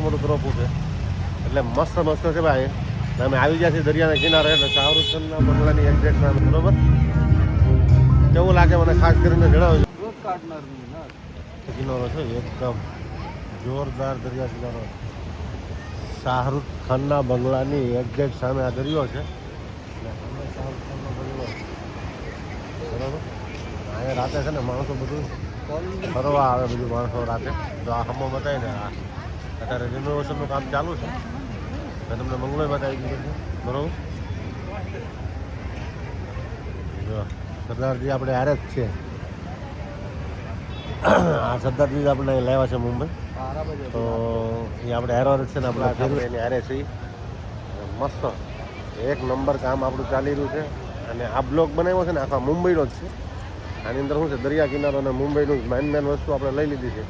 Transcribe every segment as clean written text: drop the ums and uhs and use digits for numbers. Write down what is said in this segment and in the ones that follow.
મોટું તરફું છે એટલે મસ્ત મસ્ત છે ભાઈ. અમે આવી ગયા છીએ દરિયાના કિનારે એટલે શાહરુખ ખાનના બંગલાની એક્ઝેક્ટ સામે. બરોબર, કેવું લાગે મને ખાસ કરીને જણાવજો. કિનારો છે એકદમ જોરદાર દરિયા કિનારો. શાહરુખ ખાનના બંગલાની એક્ઝેક્ટ સામે આ દરિયો છે. શાહરુખ ખાનનો બંગલો બરાબર. અહીંયા રાતે છે ને માણસો બધું ફરવા આવે, બધું માણસો રાતે. તો આ હમો બતાવી ને આ અત્યારે રિનોવેશનનું કામ ચાલુ છે. મેં તમને બંગલો બતાવી દીધો છે બરાબર. જો સરદારજી આપણે હારે જ છે. આ સરદારજી આપણે લાવ્યા છે મુંબઈ, તો એ આપણે હેરો છે ને આપણે એની હારે છે. મસ્ત એક નંબર કામ આપણું ચાલી રહ્યું છે. અને આ બ્લોક બનાવ્યો છે ને આખા મુંબઈનો જ છે. આની અંદર શું છે, દરિયા કિનારો અને મુંબઈનું મેન વસ્તુ આપણે લઈ લીધી છે.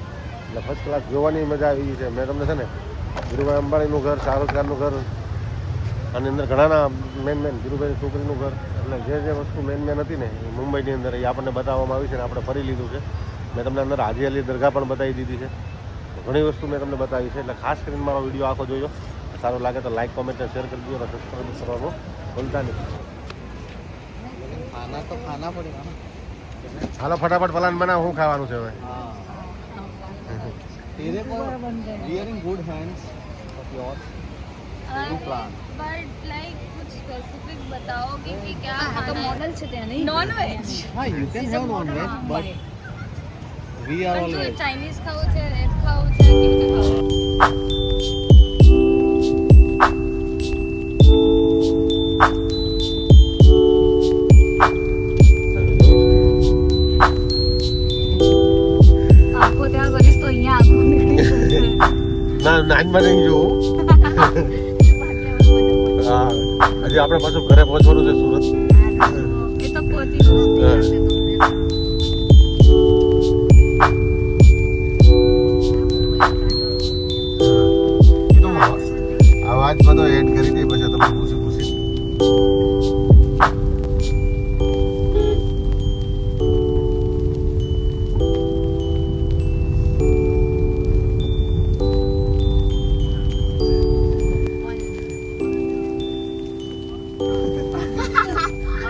એટલે ફર્સ્ટ ક્લાસ જોવાની મજા આવી છે. મેં તમને છે ને ધીરુભાઈ અંબાણીનું ઘર, શાહરુખ ખાનનું ઘર, આની અંદર ઘણાના મેન ધીરુભાઈ છોકરીનું ઘર, એટલે જે વસ્તુ મેન હતી ને એ મુંબઈની અંદર એ આપણને બતાવવામાં આવી છે ને આપણે ફરી લીધું છે. મેં તમને અંદર હાજી અલી દરગાહ પણ બતાવી દીધી છે. ઘણી વસ્તુ મેં તમને બતાવી છે. એટલે ખાસ કરીને મારો વિડીયો આખો જોયો. સારું લાગે તો લાઈક, કોમેન્ટ અને શેર કરી દો અને સબસ્ક્રાઈબ કરવાનું ભૂલતા નહીં. खाना तो खाना पड़ेगा ना. હાલો ફટાફટ પ્લાન બનાવો, શું ખાવાનું છે હવે? तेरे को we are in good hands of yours to plan. But like कुछ specific बताओगे कि क्या खाना है? मॉडल છે ત્યાં નહીં नॉन वेज हाँ, you can have non-veg, but we are all veg. Chinese ખાવું છે, રેડ ખાવું છે, કેવી રીતે ખાવું? આખો ત્યાં કરીશ તો અહીંયા આખો નીકળી જશે. ના નાનમાં નહીં જોવું. હા, હજી આપણે પાછું ઘરે પહોંચવાનું છે સુરત. એ તો પહોંચી જશે. આવાજ બધો એડ કરી દે પછી તમે પૂછી પૂછી.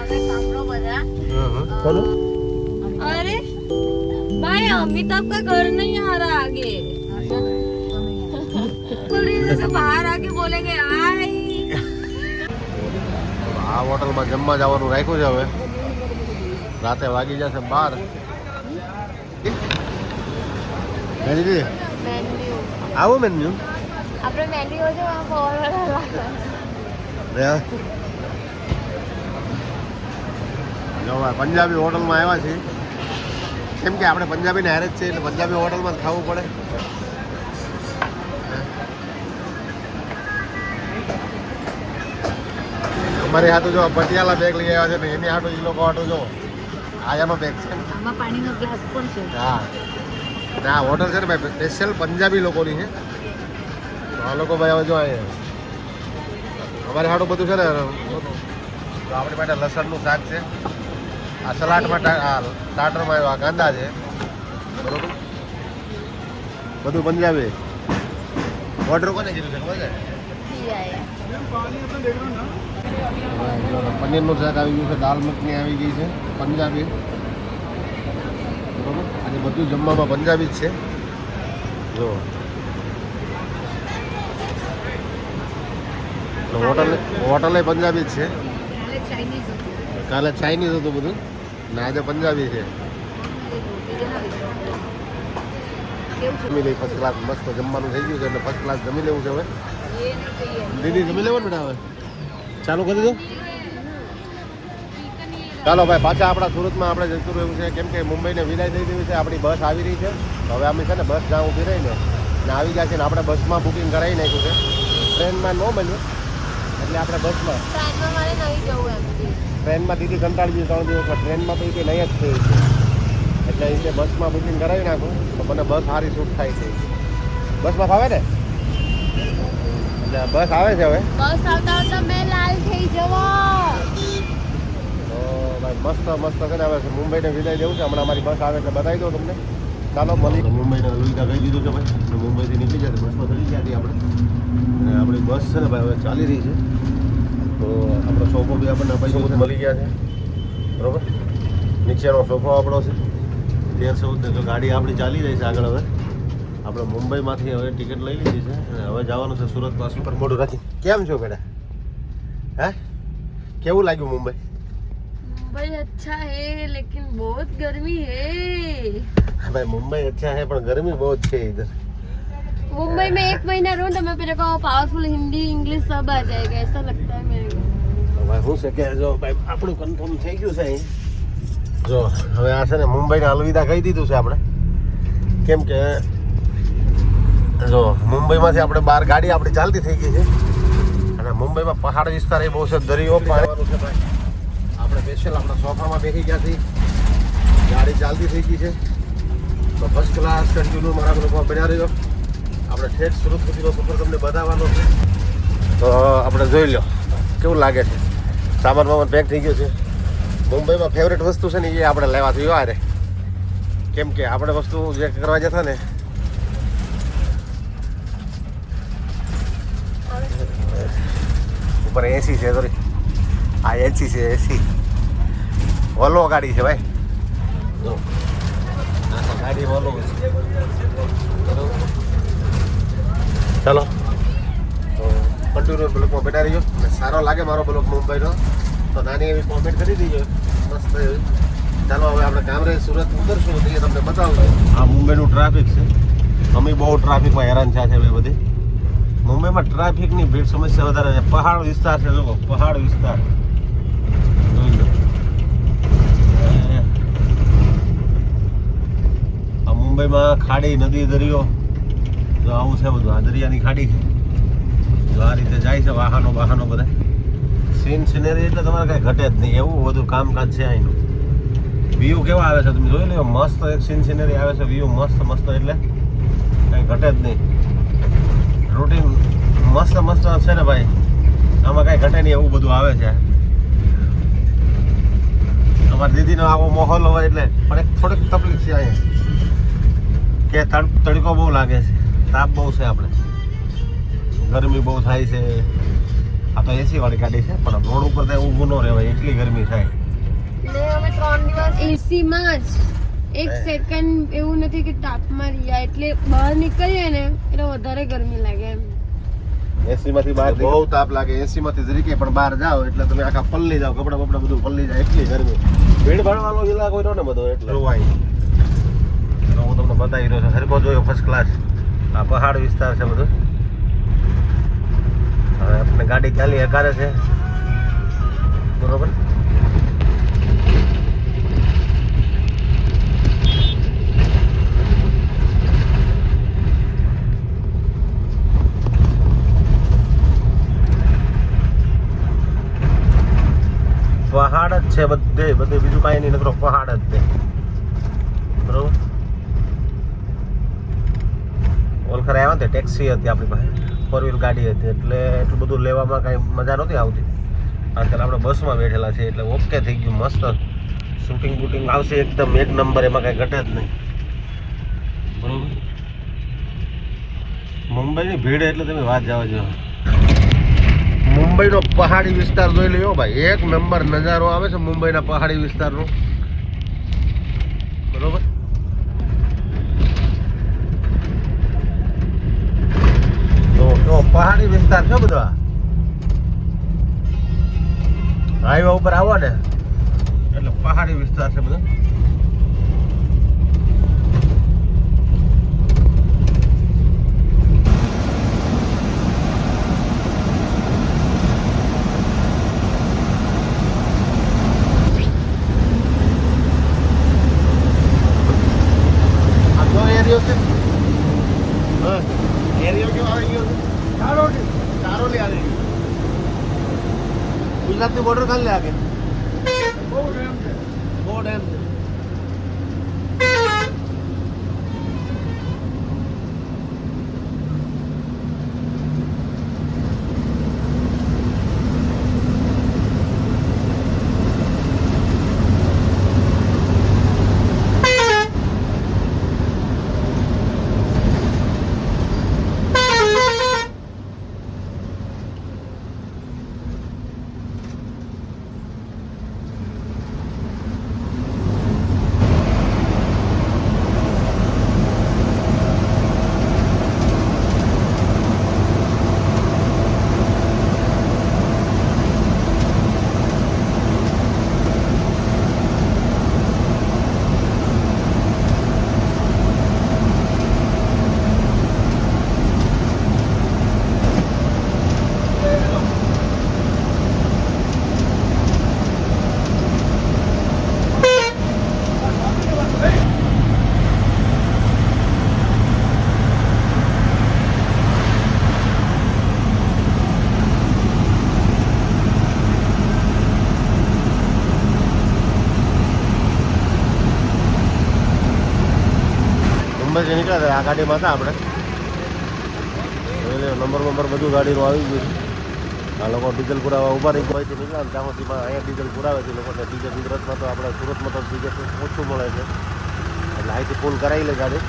હવે સાંભળો બધા. ચાલો. अरे भाई अमिताभ का घर नहीं आ रहा आगे. जैसे बाहर आके बोलेंगे आई. આ હોટલમાં જમવા જવાનું રાખ્યું છે. હવે રાતે વાગી જશે 12. મેન્યુ આવો મેન્યુ આપણે મેન્યુ જો જો પંજાબી હોટલમાં આવ્યા છીએ. કેમ કે આપણે પંજાબીને હારે જ છે એટલે પંજાબી હોટલમાં જ ખાવું પડે. અમારી હાથું જો પટિયાલા બેગ લઈ આવ્યા છે ને એની હાટું એ લોકો હાટું જો આયાનો બેગ છે. આમાં પાણીનો ગ્લાસ પણ છે. હા, ના હોટલ છે ને ભાઈ સ્પેશિયલ પંજાબી લોકોની છે. તો આ લોકો ભાઈ હવે જો અહીંયા અમારે હાટું બધું છે ને. તો આપણી માટે લસણનું શાક છે. આ સલાડમાં સ્ટાર્ટરમાં આવ્યો આ કાંદા છે બરોબર. બધું પંજાબી. ઓર્ડર કોને કીધું છે ખબર છે? પનીરનું શાક આવી ગયું છે, દાલ મખની આવી ગઈ છે પંજાબી બરોબર. આજે બધું જમવામાં પંજાબી જ છે. જો હોટલે પંજાબી જ છે. કાલે ચાઇનીઝ હતું બધું ને આજે પંજાબી છે. જમી લઈ ફર્સ્ટ ક્લાસ. મસ્ત જમવાનું થઈ ગયું છે એટલે ફર્સ્ટ ક્લાસ જમી લેવું છે. હવે દીદી જમી લેવાનું બેટા. હવે ચાલુ કરી દો. ચાલો ભાઈ પાછા આપણા સુરતમાં આપણે જતું રહ્યું છે. કેમ કે મુંબઈને વિદાય થઈ ગયું છે. આપણી બસ આવી રહી છે. હવે અમે છે ને બસ જ્યાં ઊભી રહીને ને આવી ગયા છે ને આપણે બસમાં બુકિંગ કરાવી નાખ્યું છે. ટ્રેનમાં ન બન્યું એટલે આપણે બસમાં. ટ્રેનમાં મારે નહીં જવું એમ. ટ્રેનમાં દીદી કંટાળી ગઈ 3 દિવસમાં. ટ્રેનમાં તો એ કે નહીં જ થઈ છે એટલે એ કે બસમાં બુકિંગ કરાવી નાખું તો મને બસ સારી શૂટ થાય છે. બસમાં ફાવે ને એટલે બસ આવે છે હવે. બસ આવતા આવતા મેં લાલ થઈ જવા. તો ભાઈ મસ્ત મસ્ત છે ને હવે મુંબઈને વિદાય દેવું છે. હમણાં અમારી બસ આવે એટલે બતાવી દઉં તમને. ચાલો મળી. મુંબઈને વિદાય કહી દીધું છે ભાઈ. મુંબઈથી નીકળી જાય બસમાં ચડી ગયા આપણે. બસ છે ને ભાઈ હવે ચાલી રહી છે, તો આપણો સોફો બી આપણને પૈસા બધું મળી ગયા છે, બરાબર. નીચેનો સોફો આપણો છે 1314. તો ગાડી આપણી ચાલી રહી છે આગળ. હવે આપણે મુંબઈમાંથી હવે ટિકિટ લઈ લીધી છે અને હવે જવાનું છે સુરત પાછું. પર મોઢું રાખી કેમ છો બેટા? હે કેવું લાગ્યું મુંબઈ? मुंबई अच्छा है लेकिन बहुत गर्मी है. भाई मुंबई अच्छा है पर गर्मी बहुत है इधर. मुंबई में 1 महीना रहूं तो मैं मेरे को पावरफुल हिंदी इंग्लिश सब आ जाएगा ऐसा लगता है मेरे को. ભાઈ હું છે કે જો ભાઈ આપણું કન્ફર્મ થઈ ગયું છે અહીં. જો હવે આ છે ને મુંબઈને અલવિદા કહી દીધું છે આપણે, કેમ કે જો મુંબઈમાંથી આપણે બહાર ગાડી આપણી ચાલતી થઈ ગઈ છે અને મુંબઈમાં પહાડ વિસ્તાર એ બહુ છે, દરિયો પાણી છે ભાઈ. આપણે સ્પેશિયલ આપણા સોફામાં બેસી ગયા છીએ, ગાડી ચાલતી થઈ ગઈ છે, તો ફર્સ્ટ ક્લાસ કન્ટિન્યુ મારા લોકો બન્યા રહ્યો. આપણે ઠેઠ સુરત સુધીનો સફર તમને બતાવવાનો છે, તો આપણે જોઈ લો કેવું લાગે છે. સામાન વામાન પેક થઈ ગયો છે. મુંબઈમાં ફેવરેટ વસ્તુ છે ને એ આપણે લેવા થયો અરે, કેમ કે આપણે વસ્તુ જે કરવા જતા ને ઉપર એસી છે, સોરી આ એસી છે, એસી વોલ્વો ગાડી છે ભાઈ. જો આ ગાડી વોલ્વો છે. ચાલો કન્ટિન્યુ બ્લોકમાં બેઠા રહીજો. સારો લાગે મારો બ્લોક મુંબઈનો તો નાની એવી કોમેન્ટ કરી દીજો, મસ્ત એવી. ચાલો હવે આપણે કામરે સુરત ઉતરશું તો એ તમને બતાવું. આ મુંબઈનું ટ્રાફિક છે. અમે બહુ ટ્રાફિકમાં હેરાન થયા છે હવે બધી. મુંબઈમાં ટ્રાફિકની ભીડ સમસ્યા વધારે છે. પહાડ વિસ્તાર છે, લોકો પહાડ વિસ્તાર જોઈ લો. આ મુંબઈમાં ખાડી, નદી, દરિયો જો આવું છે બધું. આ દરિયાની ખાડી છે, જો આ રીતે જાય છે વાહનો બધા. સીન સિનેરી એટલે તમારે કાંઈ ઘટે જ નહીં, એવું બધું કામકાજ છે અહીંનું. વ્યૂ કેવા આવે છે તમે જોઈ લો, મસ્ત એક સીન સિનેરી આવે છે, વ્યૂ મસ્ત એટલે કાંઈ ઘટે જ નહીં. રૂટીન મસ્ત છે ને ભાઈ, આમાં કાંઈ ઘટે નહીં એવું બધું આવે છે. અમારી દીદીનો આવો માહોલ હોય એટલે પણ એક થોડીક તકલીફ છે અહીંયા કે તડકો બહુ લાગે છે, તાપ બહુ છે, આપણે ગરમી બહુ થાય છે. આ તો એસી વાળી ગાડી છે પણ રોડ ઉપર ત્યાં ઊભું ન રહેવાય, એટલી ગરમી થાય. ને અમે 3 દિવસ એસી માં જ એક સેકન્ડ એવું નથી કે તાપમાં રહ્યા, એટલે બહાર નીકળીએ ને એટલે વધારે ગરમી લાગે એમ. એસી માંથી બહાર બહુ તાપ લાગે. એસી માંથી જરીકે પણ બહાર જાઓ એટલે તમે આખા પલ્લી જાઓ, કપડા બપડા બધું પલ્લી જાય, એટલી ગરમી. ભીડ ભાડવાળો ઇલાકો હોય ને બધો એટલે જોવાય. હું તમને બતાવી રહ્યો છું, હરકો જોયો ફર્સ્ટ ક્લાસ. આ પહાડ વિસ્તાર છે બધું. હવે આપણે ગાડી ચાલી હકારે છે, બરોબર. પહાડ જ છે બધે બીજું કાંઈ નહીં, નકરો પહાડ જ છે, બરોબર. ઓલખર આવ્યા ને ટેક્સી હતી આપણી પાસે, 4 વ્હીલ ગાડી હતી, એટલે એટલું બધું લેવામાં કાંઈ મજા નહોતી આવતી. આજકાલ આપણે બસમાં બેઠેલા છીએ એટલે ઓકે થઈ ગયું, મસ્ત શૂટિંગ બૂટિંગ આવશે એકદમ એક નંબર, એમાં કાંઈ ઘટે જ નહીં, બરોબર. મુંબઈની ભીડ એટલે તમે વાત જવા જો. મુંબઈનો પહાડી વિસ્તાર જોઈ લ્યો ભાઈ, એક નંબર નજારો આવે છે મુંબઈના પહાડી વિસ્તારનો, બરોબર. તો પહાડી વિસ્તાર છે બધો. હાઈવે ઉપર આવો ને એટલે પહાડી વિસ્તાર છે બધો. ગુજરાતની બોર્ડર કાલ લે આગે બહુ ડેમ છે. અહીંયાથી નીકળ્યા હતા આ ગાડીમાં હતા આપણે નંબર બધું ગાડીનું આવી ગયું છે. આ લોકો ડીઝલ પુરાવા ઊભા રહી ગયો નીકળ્યા ને ત્યાં સુધીમાં અહીંયા ડીઝલ પુરાવે છે લોકોને બીજા ગુજરાતમાં તો આપણે સુરતમાં તો ડીઝલ ઓછું મળે છે એટલે અહીંથી ફૂલ કરાવી લે ગાડી